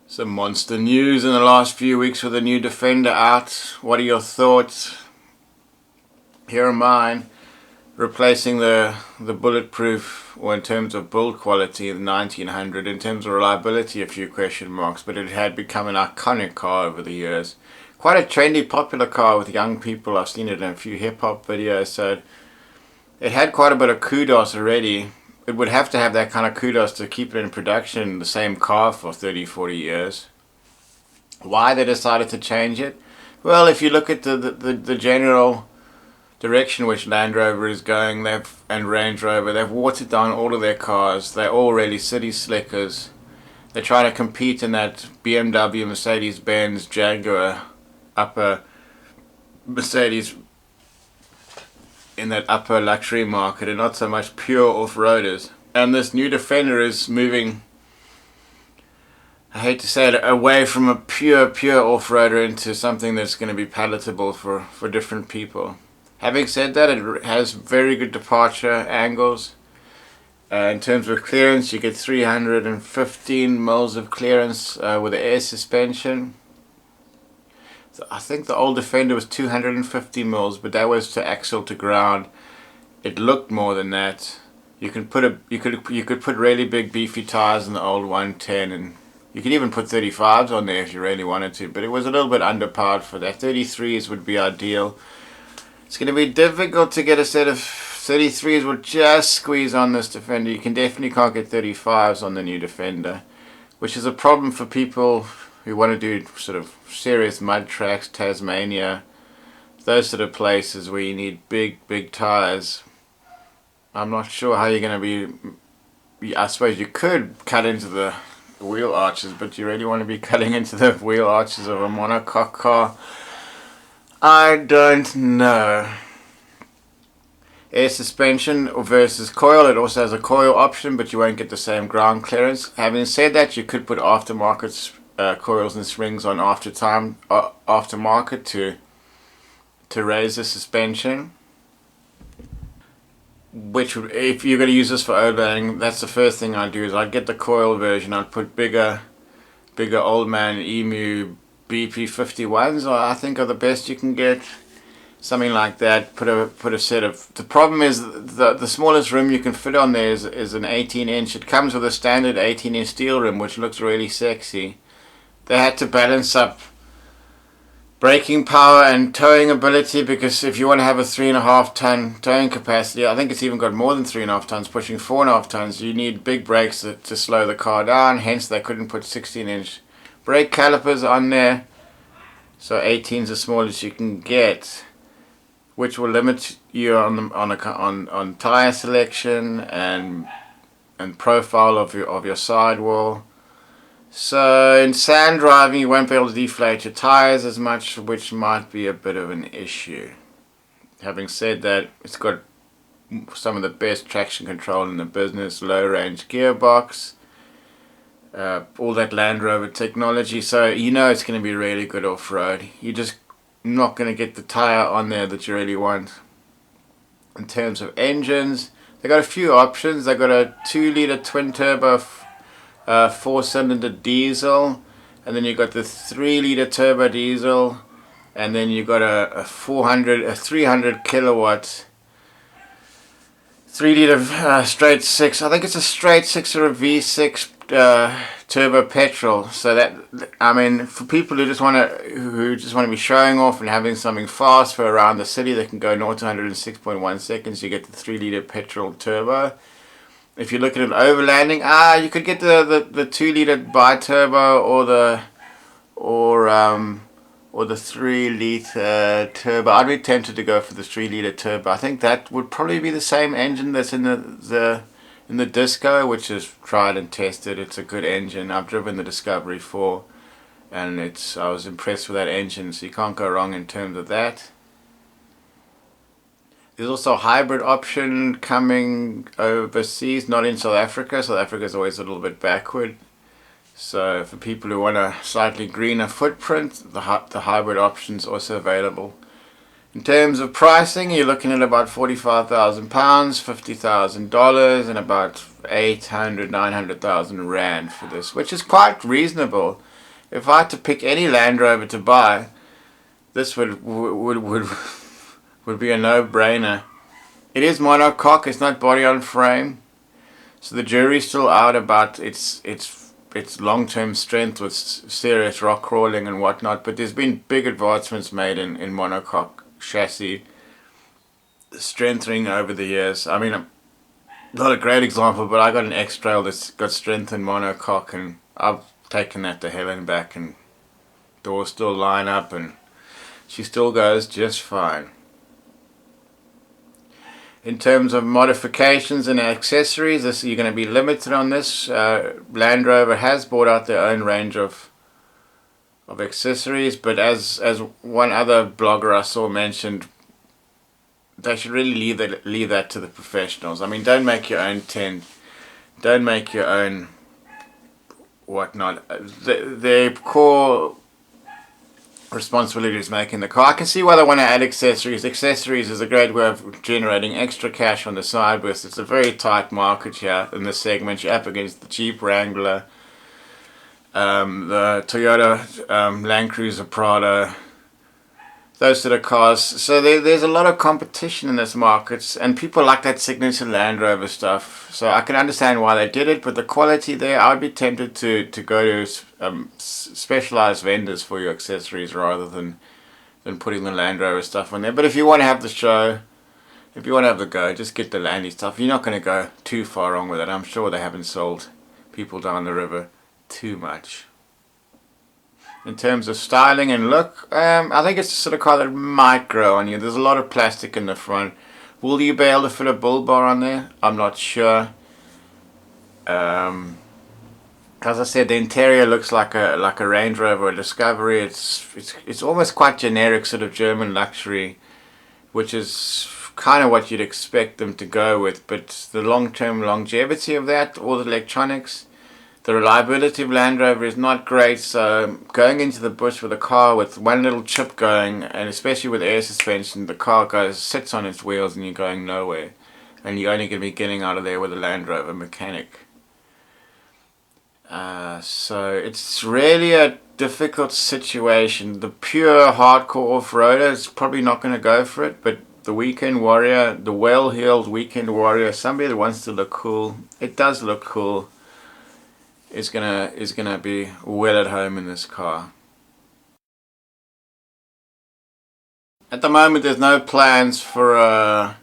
Some monster news in the last few weeks with the new Defender out. What are your thoughts? Here are mine. Replacing the bulletproof, or in terms of build quality, the 1900. In terms of reliability, a few question marks, but it had become an iconic car over the years. Quite a trendy, popular car with young people. I've seen it in a few hip-hop videos, so it had quite a bit of kudos already. It would have to have that kind of kudos to keep it in production, the same car for 30-40 years. Why they decided to change it? Well, if you look at the general direction which Land Rover is going, and Range Rover, they've watered down all of their cars. They're all really city slickers. They're trying to compete in that BMW, Mercedes-Benz, Jaguar, upper Mercedes, in that upper luxury market, and not so much pure off-roaders. And this new Defender is moving, I hate to say it, away from a pure off-roader into something that's going to be palatable for different people. Having said that, it has very good departure angles. In terms of clearance, you get 315 mils of clearance with the air suspension. I think the old Defender was 250 mils, but that was to axle to ground. It looked more than that. You could put really big beefy tires in the old 110, and you could even put 35s on there if you really wanted to. But it was a little bit underpowered for that. 33s would be ideal. It's going to be difficult to get a set of 33s. Will just squeeze on this Defender. You definitely can't get 35s on the new Defender, which is a problem for people who want to do sort of serious mud tracks, Tasmania, those sort of places where you need big tires. I'm not sure how you're going to be. I suppose you could cut into the wheel arches, but do you really want to be cutting into the wheel arches of a monocoque car? I don't know. Air suspension versus coil. It also has a coil option, but you won't get the same ground clearance. Having said that, you could put aftermarket coils and springs on aftermarket to raise the suspension. Which would, if you're going to use this for overlanding, that's the first thing I'd do. Is I'd get the coil version. I'd put bigger old man Emu BP51s, I think, are the best you can get. Something like that. Put a set of. The problem is the smallest rim you can fit on there is an 18-inch. It comes with a standard 18-inch steel rim, which looks really sexy. They had to balance up braking power and towing ability, because if you want to have a 3.5 ton towing capacity, I think it's even got more than 3.5 tons, pushing 4.5 tons, you need big brakes to slow the car down. Hence they couldn't put 16-inch brake calipers on there. So 18 is the smallest you can get, which will limit you on tire selection and profile of your sidewall. So in sand driving, you won't be able to deflate your tires as much, which might be a bit of an issue. Having said that, it's got some of the best traction control in the business, low range gearbox, all that Land Rover technology, so you know it's going to be really good off-road. You're just not going to get the tire on there that you really want. In terms of engines, they got a few options. They got a 2-liter twin turbo 4-cylinder diesel, and then you got the 3-liter turbo diesel, and then you got a 300 kilowatt 3-liter straight 6. I think it's a straight 6 or a V6 turbo petrol. So that, I mean, for people who just want to be showing off and having something fast for around the city, they can go 0 to 106.1 seconds. You get the 3-liter petrol turbo. If you're looking at overlanding, you could get the 2-liter bi-turbo or the 3-liter turbo. I'd be tempted to go for the 3-liter turbo. I think that would probably be the same engine that's in the Disco, which is tried and tested. It's a good engine. I've driven the Discovery 4, and I was impressed with that engine. So you can't go wrong in terms of that. There's also a hybrid option coming overseas, not in South Africa. South Africa is always a little bit backward. So for people who want a slightly greener footprint, the hybrid option is also available. In terms of pricing, you're looking at about £45,000, $50,000, and about 800,000 to 900,000 rand for this, which is quite reasonable. if I had to pick any Land Rover to buy, this would be a no-brainer. It is monocoque, it's not body on frame, so the jury's still out about its long-term strength with serious rock crawling and whatnot, but there's been big advancements made in monocoque chassis strengthening over the years. I mean, not a great example, but I got an X-Trail that's got strength in monocoque, and I've taken that to hell and back, and doors still line up and she still goes just fine. In terms of modifications and accessories, you're going to be limited on this. Land Rover has brought out their own range of accessories, but as one other blogger I saw mentioned, they should really leave that to the professionals. I mean, don't make your own tent, don't make your own whatnot. Their core responsibility is making the car. I can see why they want to add accessories. Accessories is a great way of generating extra cash on the side, with it's a very tight market here in this segment. You're up against the Jeep Wrangler, the Toyota Land Cruiser Prado, those sort of cars. So there's a lot of competition in this market, and people like that signature Land Rover stuff. So I can understand why they did it, but the quality there, I'd be tempted to go to specialized vendors for your accessories rather than putting the Land Rover stuff on there. But if you want to have the show, if you want to have the go, just get the Landy stuff. You're not going to go too far wrong with it. I'm sure they haven't sold people down the river too much. In terms of styling and look, I think it's the sort of car that might grow on you. There's a lot of plastic in the front. Will you be able to fit a bull bar on there? I'm not sure. As I said, the interior looks like a Range Rover or Discovery. It's almost quite generic sort of German luxury, which is kind of what you'd expect them to go with. But the long-term longevity of that, all the electronics, the reliability of Land Rover is not great. So going into the bush with a car with one little chip going, and especially with air suspension, the car sits on its wheels and you're going nowhere, and you're only going to be getting out of there with a Land Rover mechanic. So it's really a difficult situation. The pure hardcore off-roader is probably not going to go for it, but the weekend warrior, the well-heeled weekend warrior, somebody that wants to look cool, it does look cool, is gonna be well at home in this car. At the moment, there's no plans for a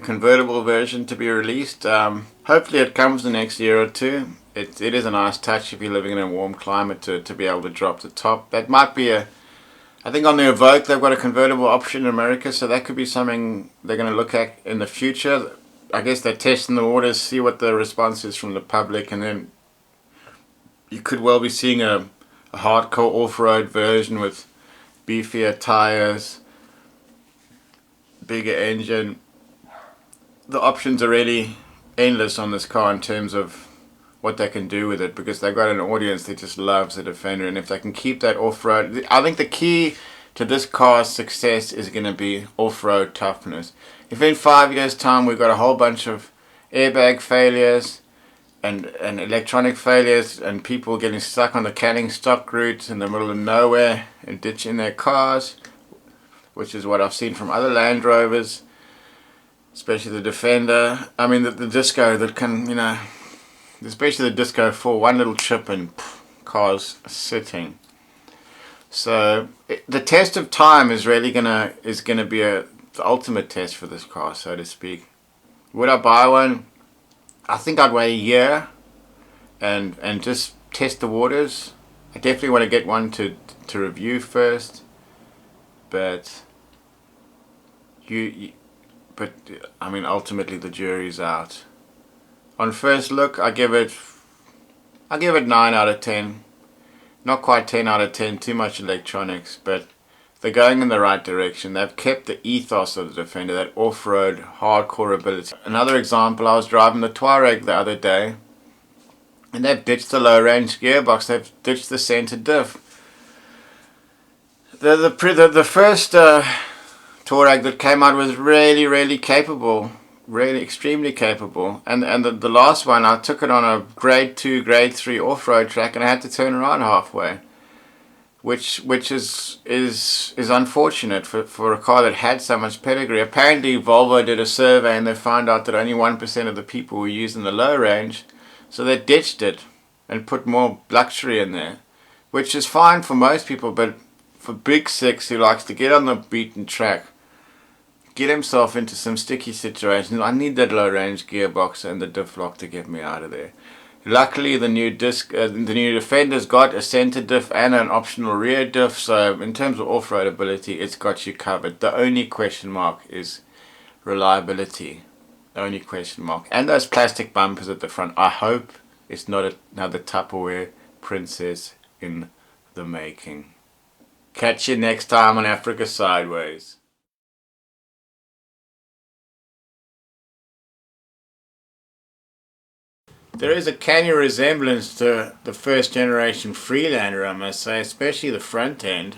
convertible version to be released. Hopefully it comes the next year or two. It is a nice touch if you're living in a warm climate to be able to drop the top. That might be I think on the Evoque they've got a convertible option in America, so that could be something they're going to look at in the future. I guess they're testing the waters, see what the response is from the public, and then you could well be seeing a hardcore off-road version with beefier tires, bigger engine. The options are really endless on this car in terms of what they can do with it, because they've got an audience that just loves the Defender, and if they can keep that off-road, I think the key to this car's success is going to be off-road toughness. If in 5 years time we've got a whole bunch of airbag failures and electronic failures and people getting stuck on the Canning stock route in the middle of nowhere and ditching their cars, which is what I've seen from other Land Rovers, especially the Defender. I mean the Disco that can, especially the Disco 4, one little chip and cars sitting. So the test of time is really gonna be the ultimate test for this car, so to speak. Would I buy one? I think I'd wait a year and just test the waters. I definitely want to get one to review first, but I mean ultimately the jury's out. On first look, I give it 9 out of 10. Not quite 10 out of 10, too much electronics, but they're going in the right direction. They've kept the ethos of the Defender, that off-road hardcore ability. Another example, I was driving the Touareg the other day, and they've ditched the low-range gearbox. They've ditched the center diff. The first Touareg that came out was really capable, really extremely capable, and the last one, I took it on a grade 2, grade 3 off-road track, and I had to turn around halfway. which is unfortunate for a car that had so much pedigree. Apparently Volvo did a survey and they found out that only 1% of the people were using the low range, so they ditched it and put more luxury in there, which is fine for most people, but for Big Six who likes to get on the beaten track, get himself into some sticky situations, I need that low range gearbox and the diff lock to get me out of there. Luckily, the new Defender's got a center diff and an optional rear diff, so in terms of off-road ability, it's got you covered. The only question mark is reliability. The only question mark. And those plastic bumpers at the front. I hope it's not another Tupperware princess in the making. Catch you next time on Africa Sideways. There is a canny resemblance to the first generation Freelander, I must say, especially the front end.